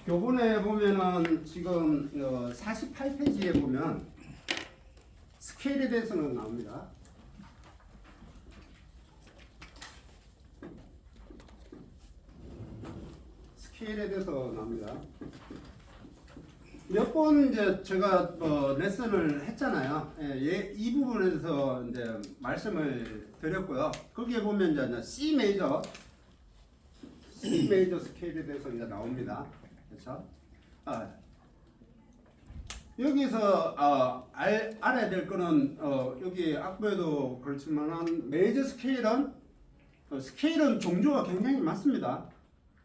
교본에 보면은 지금 48페이지에 보면 스케일에 대해서는 나옵니다. 스케일에 대해서 나옵니다. 몇 번 이제 제가 레슨을 했잖아요. 예, 이 부분에서 이제 말씀을 드렸고요. 거기에 보면 이제 C 메이저 스케일에 대해서 이제 나옵니다. 그렇죠? 여기서 알아야 될 거는 여기 악보에도 그렇지만 메이저 스케일은 종류가 굉장히 많습니다.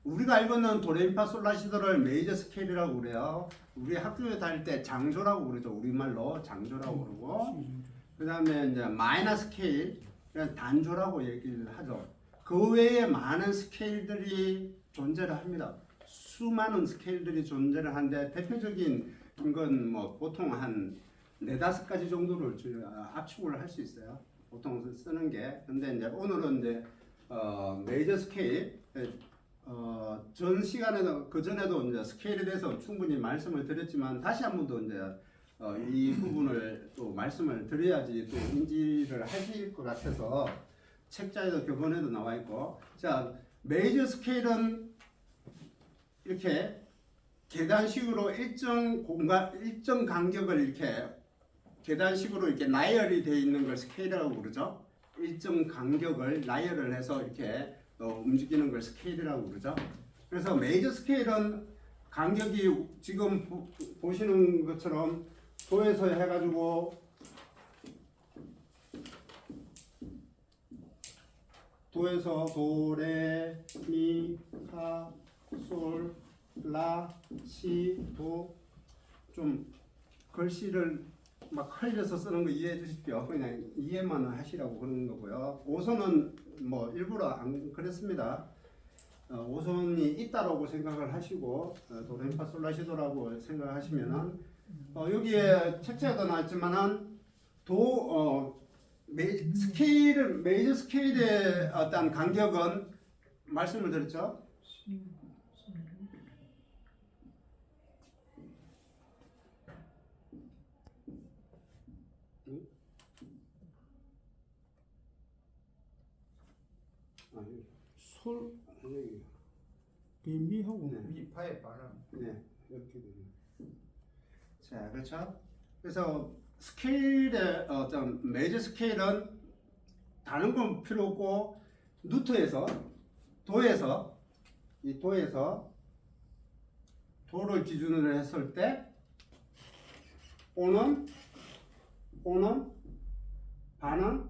우리가 알고 있는 도레미파솔라시도를 메이저 스케일이라고 그래요. 우리 학교에 다닐 때 장조라고 그러죠. 우리말로 장조라고 그러고, 그 다음에 이제 마이너 스케일, 그냥 단조라고 얘기를 하죠. 그 외에 많은 스케일들이 존재를 합니다. 수많은 스케일들이 존재를 하는데 대표적인 건 뭐 보통 한 4-5가지 정도를 압축을 할 수 있어요. 보통 쓰는 게. 근데 이제 오늘은 이제 메이저 스케일, 전 시간에도 그 전에도 이제 스케일에 대해서 충분히 말씀을 드렸지만 다시 한 번 더 이제 이 부분을 또 말씀을 드려야지 또 인지를 하실 것 같아서 책자에도 교본에도 나와 있고, 자 메이저 스케일은 이렇게 계단식으로 일정 간격을 이렇게 계단식으로 이렇게 나열이 되어 있는 걸 스케일이라고 그러죠. 일정 간격을 나열을 해서 이렇게 움직이는 걸 스케일이라고 그러죠. 그래서 메이저 스케일은 간격이 지금 보시는 것처럼 도에서 해가지고 도에서 도, 레, 미, 파, 솔, 라, 시, 도. 좀 글씨를 막 흘려서 쓰는 거 이해해 주십시오. 그냥 이해만 하시라고 그러는 거고요. 5선은 뭐 일부러 안 그랬습니다. 5선이 있다라고 생각을 하시고 도레미파솔라시도라고 생각하시면은 여기에 책자에도 나왔지만은 메이저 스케일의 어떤 간격은 말씀을 드렸죠. 솔, 미하고 네. 미파의 바람. 네, 이렇게 됩니다. 자, 그렇죠. 그래서 스케일의 어떤 메이저 스케일은 다른 건 필요 없고 노트에서 도에서 이 도에서 도를 기준으로 했을 때 오는 반은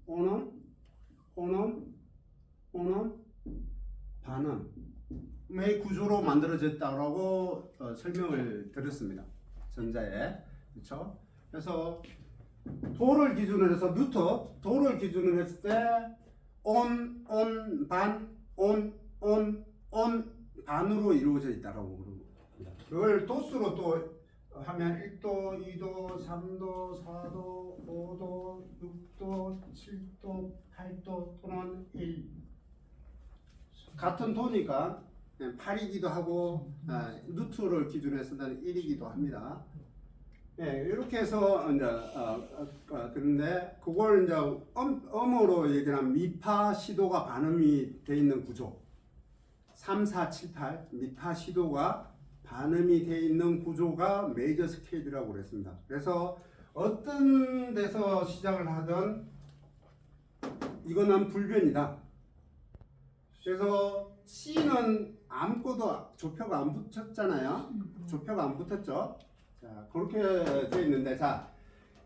오는 반은 의 구조로 만들어졌다고 설명을 드렸습니다. 전자에. 그렇죠? 그래서 도를 기준으로 해서 도를 기준으로 했을 때 온 반으로 이루어져 있다라고 그럽니다. 그걸 도수로 또 하면 1도, 2도, 3도, 4도, 5도, 6도, 7도, 8도 또는 1. 같은 도니까 8이기도 하고 루트를 기준으로 해서는 1이기도 합니다. 예, 이렇게 해서 이제 그런데 그걸 이제 음으로 얘기하면 미파 시도가 반음이 돼 있는 구조. 3, 4, 7, 8 미파 시도가 반음이 돼 있는 구조가 메이저 스케일이라고 그랬습니다. 그래서 어떤 데서 시작을 하든 이거는 불변이다. 그래서 C는 아무것도 조표가 안 붙었잖아요. 조표가 안 붙었죠. 자, 그렇게 되어 있는데, 자,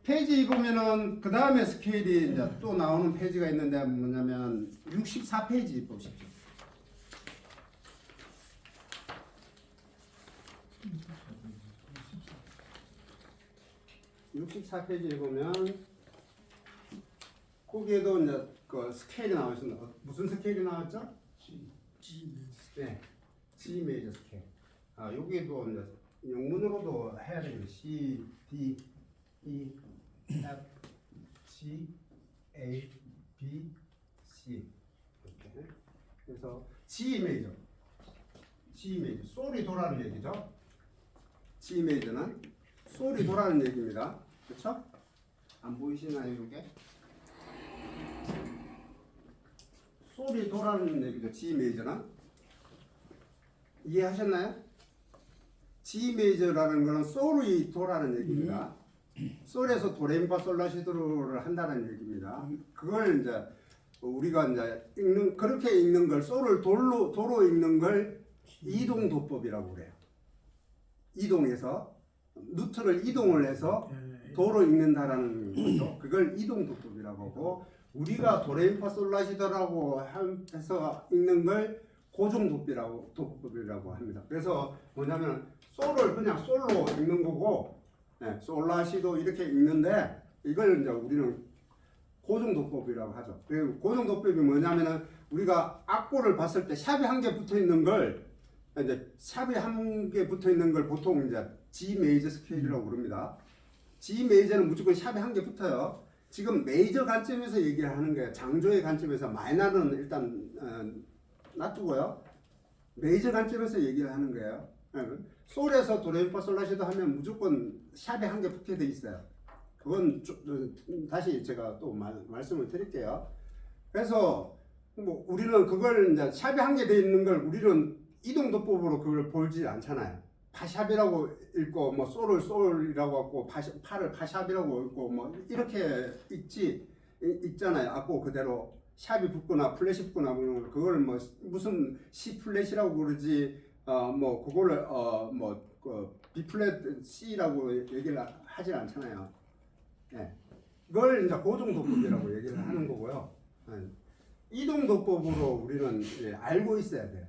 페이지 보면은 그 다음에 스케일이 이제 또 나오는 페이지가 있는데 뭐냐면 64페이지 보십시오. 64페이지에 보면 거기에도 이제 그 스케일이 나와 있습니다. 무슨 스케일이 나왔죠? 네, G 메이저 스케일. 여기도 이제 영문으로도 해야 되겠네. C, D, E, F, G, A, B, C. 이렇게. 그래서 G 메이저 G 메이저. 솔이 도라는 얘기죠. G 메이저는 솔이 도라는 얘기입니다. 그렇죠? 안 보이시나요, 이게? 솔이 도라는 얘기죠. G 메이저는. 이해하셨나요? G 메이저라는 거는 솔이 도라는 얘기입니다. 솔에서 도레미파솔라시도를 한다는 얘기입니다. 그걸 이제 우리가 이제 읽는 그렇게 읽는 걸 솔을 도로 읽는 걸 이동도법이라고 그래요. 이동해서 루트를 이동을 해서 도로 읽는다라는 거죠. 그걸 이동도법이라고 하고 우리가 도레미파솔라시도라고 해서 읽는 걸 고정도법이라고 합니다. 그래서 뭐냐면 솔을 그냥 솔로 읽는 거고 솔라시도 이렇게 읽는데 이걸 이제 우리는 고정도법이라고 하죠. 그리고 고정도법이 뭐냐면은 우리가 악보를 봤을 때 샵이 한 개 붙어 있는 걸 이제 샵이 한 개 붙어 있는 걸 보통 이제 G 메이저 스케일이라고 부릅니다. G 메이저는 무조건 샵이 한 개 붙어요. 지금 메이저 관점에서 얘기를 하는 거예요. 장조의 관점에서 마이너는 일단 놔두고요. 메이저 관점에서 얘기를 하는 거예요. 솔에서 도레미파솔라시도 하면 무조건 샵에 한 개 붙게 돼 있어요. 그건 다시 제가 또 말씀을 드릴게요. 그래서 뭐 우리는 그걸 이제 샵이 한 개 돼 있는 걸 우리는 이동도법으로 그걸 보지 않잖아요. 파샵이라고 읽고 뭐 솔을 솔이라고 하고 파를 파샵이라고 읽고 뭐 이렇게 읽잖아요. 악보 그대로 샵이 붙거나 플랫이 붙거나 그걸 뭐 무슨 C 플랫이라고 그러지 뭐 그거를 B 플랫 C라고 얘기를 하진 않잖아요. 예. 그걸 이제 고정도법이라고 얘기를 하는 거고요. 이동도법으로 우리는 알고 있어야 돼요.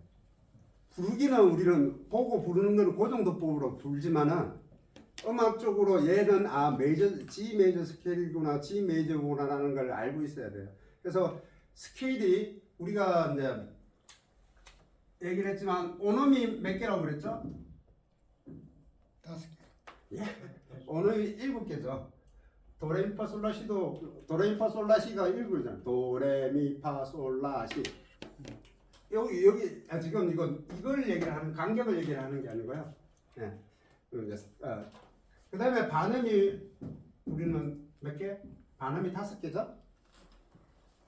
부르기는 우리는 보고 부르는 거는 고정도법으로 부르지만은 음악적으로 얘는 메이저 G 메이저 스케일이구나 G 메이저구나라는 걸 알고 있어야 돼요. 그래서 스케일이 우리가 이제 얘기를 했지만 오놈이 몇 개라고 그랬죠? 5개. 예. 오놈이 7개죠. 도레미파솔라시가 7개잖아요. 도레미파솔라시. 여기 지금 이걸 얘기를 하는 간격을 얘기를 하는 게 아니고요. 예. 그다음에 반음이 우리는 몇 개? 반음이 5개죠?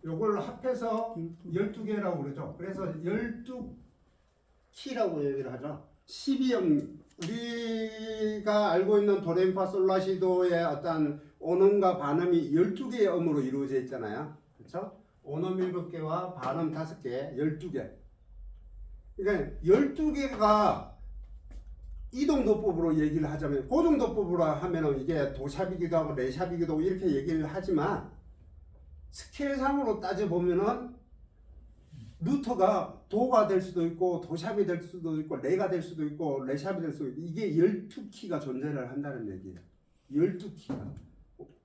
요걸 합해서 12개라고 그러죠. 그래서 12키라고 얘기를 하죠. 12형 우리가 알고 있는 도레미파솔라시도의 어떤 오음과 반음이 12개의 음으로 이루어져 있잖아요. 그렇죠? 오음 7개와 반음 5개, 12개. 그러니까 12개가 이동도법으로 얘기를 하자면 고정도법으로 하면은 이게 도샵이기도 하고 레샵이기도 하고 이렇게 얘기를 하지만 스케일상으로 따져보면은 루터가 도가 될 수도 있고 도샵이 될 수도 있고 레가 될 수도 있고 레샵이 될 수도 있고 이게 12키가 존재를 한다는 얘기예요. 12키가.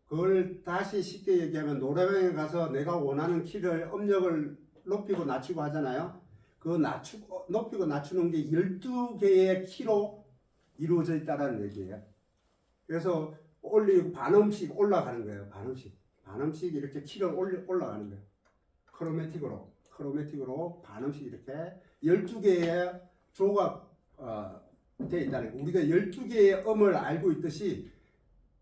그걸 다시 쉽게 얘기하면 노래방에 가서 내가 원하는 키를 음역을 높이고 낮추고 하잖아요. 그 높이고 낮추는 게 12개의 키로 이루어져 있다는 얘기예요. 그래서 반음씩 올라가는 거예요. 반음씩 이렇게 키를 올라가는 거예요. 크로매틱으로 반음씩 이렇게 12개의 조가 되어 있다는 거예요. 우리가 12개의 음을 알고 있듯이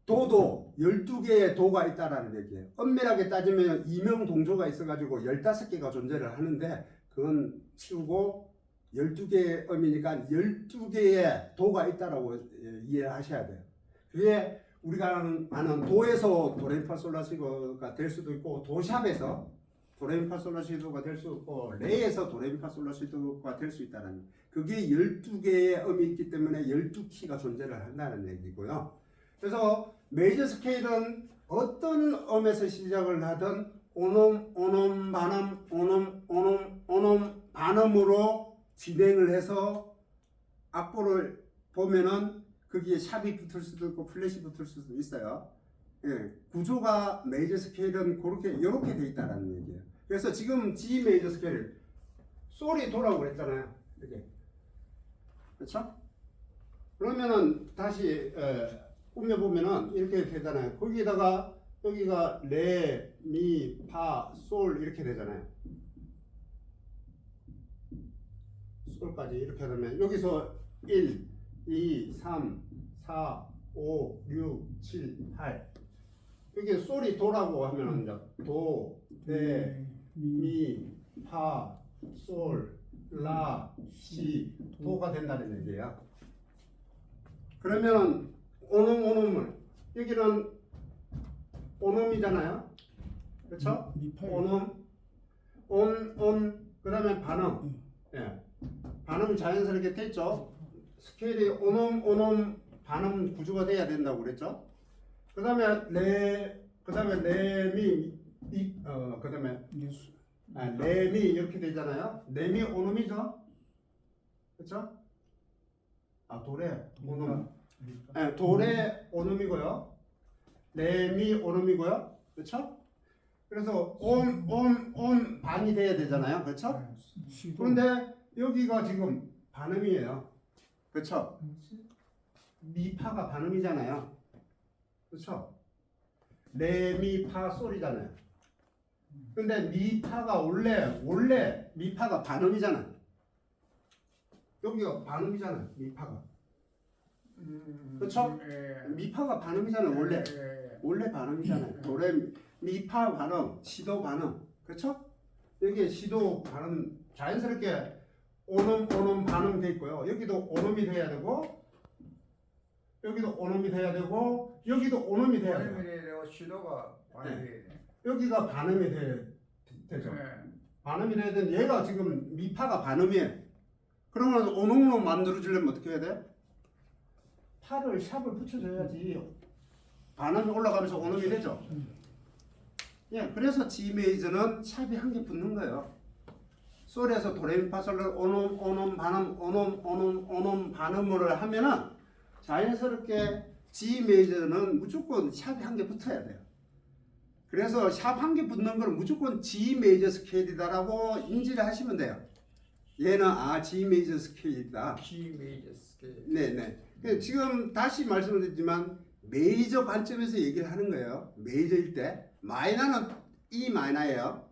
도도 12개의 도가 있다라는 얘기예요. 엄밀하게 따지면 이명동조가 있어가지고 15개가 존재를 하는데 그건 치우고 12개의 음이니까 12개의 도가 있다라고 이해하셔야 돼요. 그게 우리가 아는 도에서 도레미파솔라시도가 될 수도 있고 도샵에서 도레미파솔라시도가 될 수 있고 레에서 도레미파솔라시도가 될 수 있다는 그게 12개의 음이 있기 때문에 12키가 존재를 한다는 얘기고요. 그래서 메이저 스케일은 어떤 음에서 시작을 하든 오놈 반음 오놈 반음으로 진행을 해서 악보를 보면은 거기에 샵이 붙을 수도 있고 플랫이 붙을 수도 있어요. 예, 구조가 메이저 스케일은 이렇게 돼 있다는 얘기예요. 그래서 지금 G 메이저 스케일 솔이 도라고 그랬잖아요. 이렇게 그렇죠? 그러면은 다시 꾸며보면은 이렇게 되잖아요. 거기다가 여기가 레, 미, 파, 솔 이렇게 되잖아요. 솔까지 이렇게 하면 여기서 1, 2, 3, 4, 5, 6, 7, 8 여기 솔이 도라고 하면 이제 도, 레, 미, 파, 솔, 라, 시, 도가 된다는 얘기야. 그러면 오놈을 여기는 오놈이잖아요. 그렇죠? 오놈, 그 다음에 반음. 예. 반음 자연스럽게 됐죠. 스케일이 오놈 반음 구조가 돼야 된다고 그랬죠. 그 다음에 레미 그 다음에 레미 이렇게 되잖아요. 레미 오놈이죠. 그렇죠? 도레 오놈. 예, 도레 오놈이고요. 레미 오놈이고요. 그렇죠? 그래서 온 반이 돼야 되잖아요. 그렇죠? 그런데 여기가 지금 반음이에요. 그렇죠? 미파가 반음이잖아요. 그렇죠? 레미파 솔이잖아요. 근데 미파가 원래 미파가 반음이잖아요. 여기가 반음이잖아요. 미파가. 그렇죠? 미파가 반음이잖아요. 원래 반음이잖아요. 도레 미파 반음, 시도 반음. 그렇죠? 여기 시도 반음 자연스럽게 오놈 반음 돼 있고요. 여기도 오놈이 돼야 되고 여기도 오놈이 돼야 되고 여기도 오놈이 돼야 돼요. 반음이 되고 시도가 반음이 돼. 여기가 반음이 되죠. 반음이 돼야 되는데 얘가 지금 미파가 반음이에요. 그러면 오놈으로 만들어주려면 어떻게 해야 돼? 파를 샵을 붙여줘야지 반음이 올라가면서 오놈이 되죠. 예, 그래서 G 메이저는 샵이 한 개 붙는 거예요. 솔에서 도레미파솔을 오놈 반음을 하면은 자연스럽게 G 메이저는 무조건 샵이 한 개 붙어야 돼요. 그래서 샵 한 개 붙는 걸 무조건 G 메이저 스케일이다라고 인지를 하시면 돼요. 얘는 G 메이저 스케일이다. G 메이저 스케일. 네네. 지금 다시 말씀을 드리지만 메이저 관점에서 얘기를 하는 거예요. 메이저일 때 마이너는 E 마이너예요.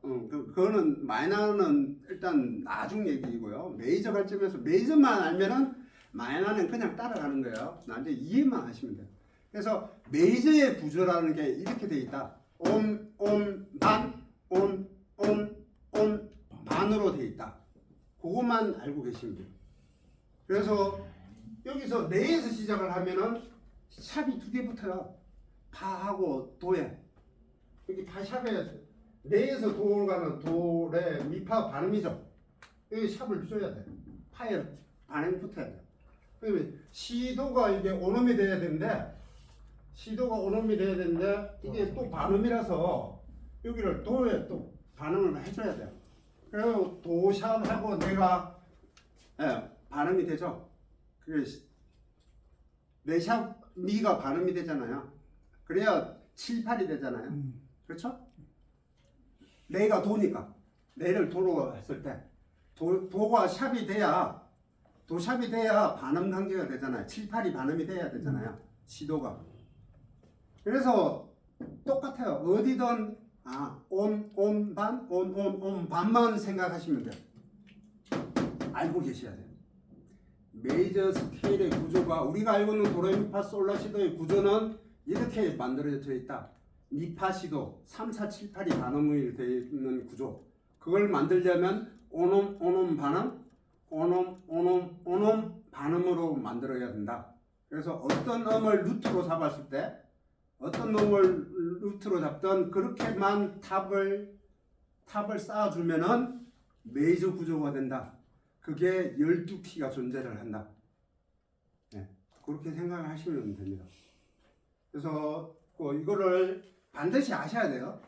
그거는 마이너는 일단 나중 얘기이고요. 메이저 관점에서 메이저만 알면은 마이너는 그냥 따라가는 거예요. 나중에 이해만 하시면 돼요. 그래서 메이저의 구조라는 게 이렇게 돼 있다. 온 반으로 돼 있다. 그것만 알고 계시면 돼요. 그래서 여기서 레에서 시작을 하면은 샵이 두 개 붙어요. 파하고 도에. 여기 파샵에 레에서 도로 가는 도, 레, 미파 반음이죠. 여기 샵을 줘야 돼. 파에 반음이 붙어야 돼. 그러면 시도가 이게 오놈이 돼야 되는데 이게 또 반음이라서 여기를 도에 또 반음을 해줘야 돼요. 그리고 도샵하고 내가 반음이 되죠. 그게 레샵 미가 반음이 되잖아요. 그래야 7, 8이 되잖아요. 그렇죠? 레가 도니까 레를 도로 했을 때 도가 샵이 돼야 도샵이 돼야 반음 관계가 되잖아요. 7, 8이 반음이 돼야 되잖아요. 시도가. 그래서 똑같아요. 어디든 온 반만 생각하시면 돼요. 알고 계셔야 돼요. 메이저 스케일의 구조가 우리가 알고 있는 도레미파 솔라시도의 구조는 이렇게 만들어져 있다. 미파시도 3, 4, 7, 8이 반음이 되어 있는 구조. 그걸 만들려면 오놈 반음, 오놈 반음으로 만들어야 된다. 그래서 어떤 음을 루트로 잡았을 때 어떤 놈을 루트로 잡던 그렇게만 탑을 쌓아주면은 메이저 구조가 된다. 그게 12키가 존재를 한다. 네, 그렇게 생각을 하시면 됩니다. 그래서 이거를 반드시 아셔야 돼요.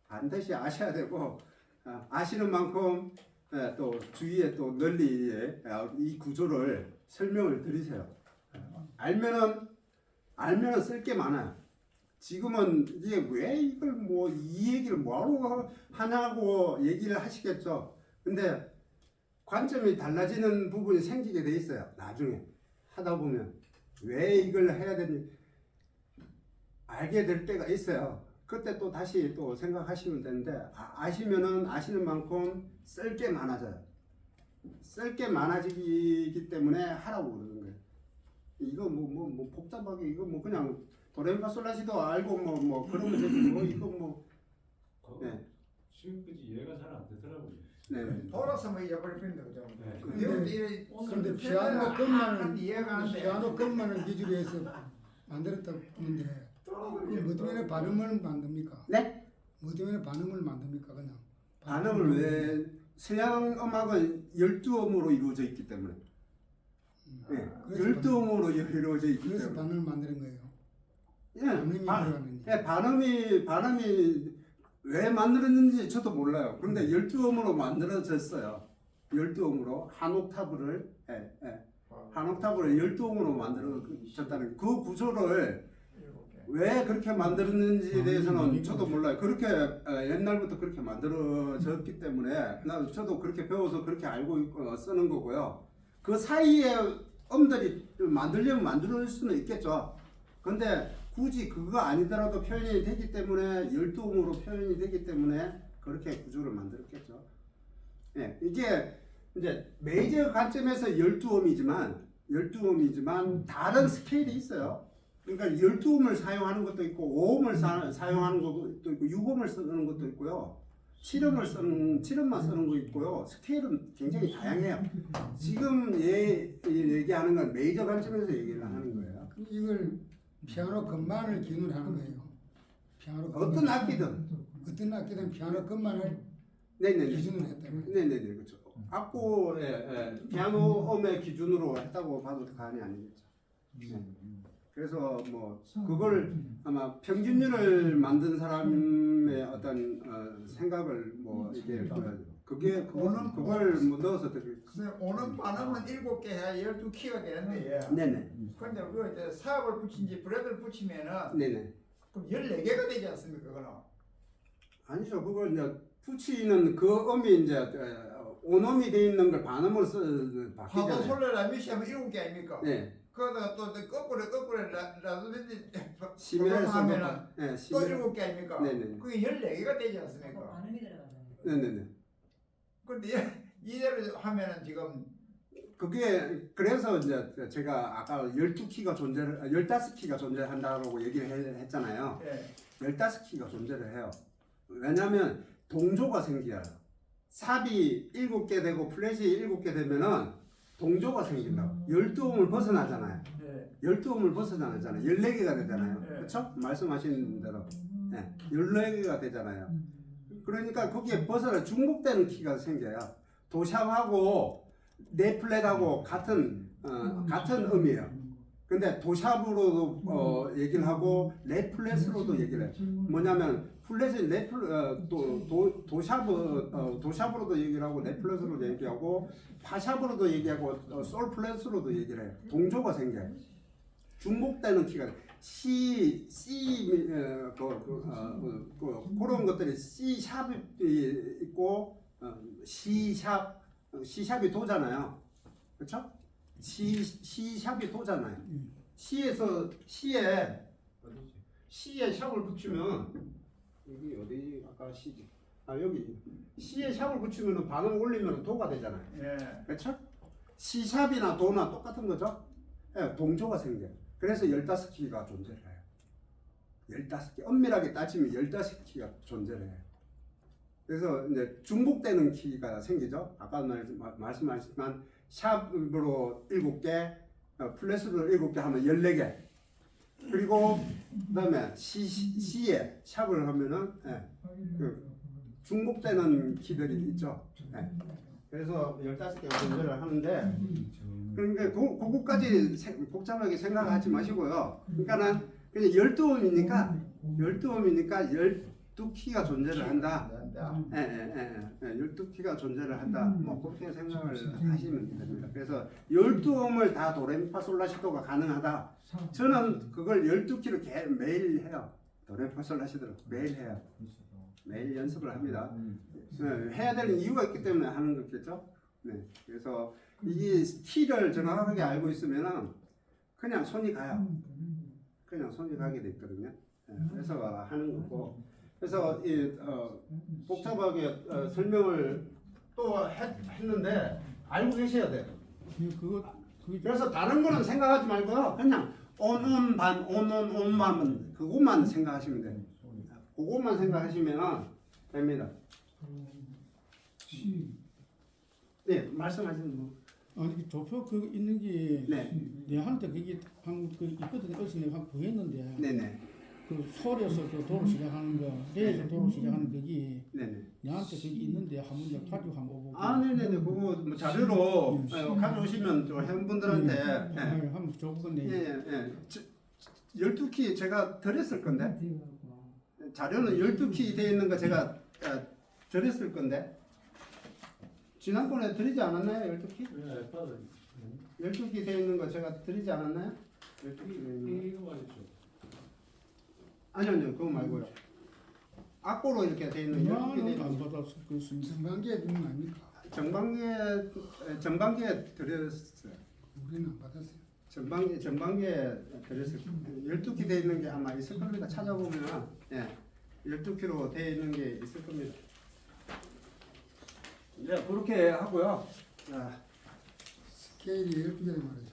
반드시 아셔야 되고 아시는 만큼 또 주위에 또 널리 이 구조를 설명을 드리세요. 알면은 쓸 게 많아요. 지금은 이게 왜 이걸 이 얘기를 뭐하러 하냐고 얘기를 하시겠죠. 근데 관점이 달라지는 부분이 생기게 돼 있어요. 나중에 하다 보면 왜 이걸 해야 되는지 알게 될 때가 있어요. 그때 또 다시 또 생각하시면 되는데 아시면은 아시는 만큼 쓸 게 많아져요. 쓸 게 많아지기 때문에 하라고 그러는 거예요. 이거 뭐 복잡하게 이거 뭐 그냥 도레미파솔라시도 알고 뭐 그러면 되지 뭐 이거 뭐 네. 지금까지 이해가 잘 안 되더라고요. 네. 돌아서 뭐 이해버릴 뿐인데 그죠? 네. 근데 피아노 끝만은 이해가 안 돼. 피아노 끝만을 기준으로 해서 만들었다고 했는데 뭐 때문에 발음을 만듭니까? 네? 뭐 때문에 반음을 만듭니까? 그냥 반음을 왜 서양 음악은 12음으로 이루어져 있기 때문에 네. 그래서 12음으로 이루어져 있기 그래서 때문에 반음을 만드는 거예요. 예. 반음이 들어가는 예, 반음이 왜 만들었는지 저도 몰라요. 그런데 12음으로 만들어졌어요. 12음으로 한 옥타브를 한 옥타브를 12음으로 만들어졌다는 그 구조를 왜 그렇게 만들었는지에 대해서는 저도 몰라요. 그렇게 옛날부터 그렇게 만들어졌기 때문에 저도 그렇게 배워서 그렇게 알고 있고 쓰는 거고요. 그 사이에 음들이 만들려면 만들 수는 있겠죠. 근데 굳이 그거 아니더라도 표현이 되기 때문에 12음으로 표현이 되기 때문에 그렇게 구조를 만들었겠죠. 예, 이게 이제 메이저 관점에서 12음이지만 다른 스케일이 있어요. 그러니까 12음을 사용하는 것도 있고 5음을 사용하는 것도 있고 6음을 쓰는 것도 있고요. 7음만 쓰는 거 있고요. 스케일은 굉장히 다양해요. 지금 얘기하는 건 메이저 관점에서 얘기를 하는 거예요. 이걸 피아노 건반을 기준으로 하는 거예요. 피아노 어떤 악기든 어떤 악기든 피아노 건반을 네네네. 기준으로 했다고요. 네네네 그렇죠. 악보의 피아노 음의 기준으로 했다고 봐도 과언이 아니겠죠. 네. 그래서 뭐 그걸 아마 평균율을 만든 사람의 어떤 생각을 뭐 이게 그걸 뭐 넣어서 되게 그래서 오는 반음은 7개 해야 12키가 되는데 네네 근데 우리가 이제 사업을 붙인지 브레드를 붙이면은 네네 그럼 14개가 되지 않습니까 그거는? 아니죠. 그걸 이제 붙이는 그 음이 이제 온음이 돼 있는 걸 반음으로 파도 바뀌잖아요. 솔레라 미시 하면 7개 아닙니까? 네. 그러다가 또 거꾸로 라도든지 시메에서 하면은 네, 또 시메 7개 아닙니까? 네네 그게 14개가 되지 않습니까? 반음이 들어가잖아요. 네네네. 근데 이대로 하면은 지금 그게 그래서 이제 제가 아까 12키가 15키가 존재한다고 얘기를 했잖아요. 예. 15키가 존재를 해요. 왜냐하면 동조가 생겨요. 삽이 7개 되고 플랫이 7개 되면은 동조가 생긴다고. 12음을 벗어나잖아요. 예. 12음을 벗어나잖아요. 14개가 되잖아요. 네. 그렇죠? 말씀하신 대로. 네. 14개가 되잖아요. 그러니까 거기에 벗어나 중복되는 키가 생겨요. 도샵하고 네플랫하고 같은 음이에요. 근데 도샵으로도 얘기를 하고 네플랫으로도 얘기를 해요. 뭐냐면 플랫이 도샵으로도 얘기를 하고 네플랫으로도 얘기하고 파샵으로도 얘기하고 솔 플랫으로도 얘기를 해요. 동조가 생겨요. 중복되는 키가 그런 것들이 C 샵이 있고 C 샵이 도잖아요. 그렇죠? C 샵이 도잖아요. C에 샵을 붙이면 여기 어디 아까 C지? 여기 C에 샵을 붙이면 반음 올리면 도가 되잖아요. 예. 그렇죠? C 샵이나 도나 똑같은 거죠? 예, 동조가 생겨요. 그래서 15키가 존재를 해요. 15키 엄밀하게 따지면 15키가 존재를 해요. 그래서 이제 중복되는 키가 생기죠. 아까 말씀하셨지만 샵으로 7개, 플랫으로 7개 하면 14개. 그리고 그다음에 C에 샵을 하면은 그 중복되는 키들이 있죠. 그래서 15개가 존재를 하는데 그러니까 그것까지 복잡하게 생각하지 마시고요. 그러니까는 그냥 12음이니까 12키가 존재를 한다. 12키가 존재를 한다. 뭐 그렇게 생각을 하시면 됩니다. 그래서 12음을 다 도레미파솔라시도가 가능하다. 저는 그걸 12키로 매일 해요. 도레미파솔라시도를 매일 해요. 매일 연습을 합니다. 해야 되는 이유가 있기 때문에 하는 거겠죠. 네. 그래서 이 키를 정확하게 알고 있으면은 그냥 손이 가요. 그냥 손이 가게 돼 있거든요. 그래서 하는 거고. 그래서 복잡하게 설명을 또 했는데 알고 계셔야 돼요. 그거 그래서 다른 거는 생각하지 말고요. 그냥 온온 반 온온 온만 그것만 생각하시면 돼요. 그것만 생각하시면 됩니다. 네, 말씀하시는 분. 아니 그 조표 그 있는 게 네, 내한테 그게 한그 있거든. 어디서 내가 한 구했는데 네네, 그 서울에서 그 도로 시작하는 거, 내에서 도로 시작하는 그게 네네. 내한테 그게 있는데 한번 내가 가지고 한번 오고. 아, 네네네. 그거 뭐 자료로 가져오시면 저 회원분들한테 예, 한번 줘볼 건데. 예. 12키 제가 드렸을 건데 자료는 12키 되어 있는 거 제가 드렸을 건데 지난번에 드리지 않았나요? 12키? 그냥 알바다. 12키 되어 있는 거 제가 드리지 않았나요? 12키 되어 있는 거. 이거 말이죠. 아니요 그거 말고요. 악보로 이렇게 되어 있는 12키 되어 안 있는 거. 받았을 것입니다. 정관계에 있는 거 아닙니까? 정방기에 드렸어요. 우리는 안 받았어요. 전반기에 드렸을 거예요. 12키 되어 있는 게 아마 있을 겁니다. 찾아보면 12키로 되어 있는 게 있을 겁니다. 네, 그렇게 하고요. 자, 스케일이 12개를 말이죠.